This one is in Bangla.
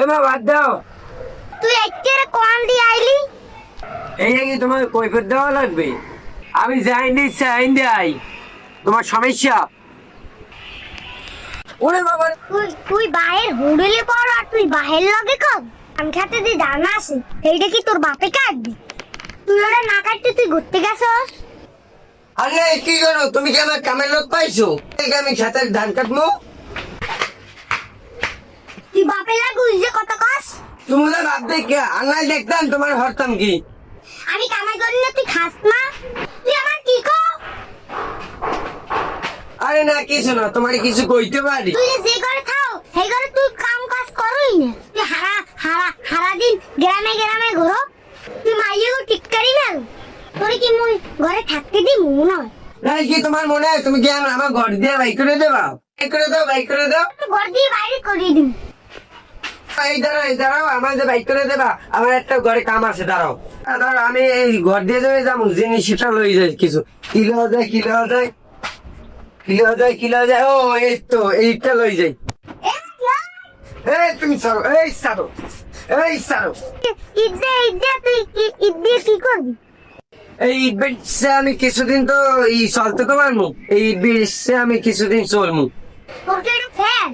তোমার বাদ দাও। তুই একের কোন দিয়ে আইলি? এই কি তোমার কৈফিয়ত দেওয়া লাগবে? আমি যাইনি চাইন দেই, তোমার সমস্যা। ওরে বাবা, তুই বাহের হুডলে পড় আর তুই বাহের লগে কর। আমি খাতে দি দানা আছে, এইটা কি তোর বাপে কাটবি? তুই ওরা না কাটতে তুই ঘুরতে গেছস? আরে কি করো তুমি? কি আমার কামের লোক পাইছো? আমি খেতের ধান কাটবো। তুই বাপের লাগে উইজে কত কস? তুমি তো ভাব দেখে আনাই দেখতাম তোমার হরতাম কি? আমি কামাই করি না, তুই খাস না? তুই আমার কি কো? আরে না কিছু না, তোমার কিছু কইতে পারি? তুই যে ঘরে থাও সেই ঘরে তুই কাম কাজ করই না। তুই হারা দিন গ্রামে গ্রামে ঘোরো। তুই মাইয়েও ঠিক করি না। তোর কি মুই ঘরে থাকতে দি মন হয়? না কি তোমার মনে হয় তুমি কি আমার ঘর দিয়ে বাই করে দেবা? বাই করে দাও, বাই করে দাও। ঘর দিয়ে বাইরে করে দিন। এই দাঁড়াও, আমার যে বাইক করে দেবা, আমার একটা ঘরে কাম আছে, দাঁড়াও। দাঁড়াও, আমি এই ঘর দিয়ে যাবে যাবো, জিনিস সেটা লই যাই কিছু। কি লওয়া যায়, কি লওয়া যায়, কি লওয়া যায়, কি লওয়া যায়? ও এই তো এইটা লই যাই। এই তুমি সারো, এই সারো, এই সারো। ঈদে তুই ঈদ দিয়ে কি করবি? এই ঈদ বেশে আমি কিছুদিন তো চলতে তো পারবো। এই ঈদ বেশে আমি কিছুদিন চলবো। তোর কি ফ্যান?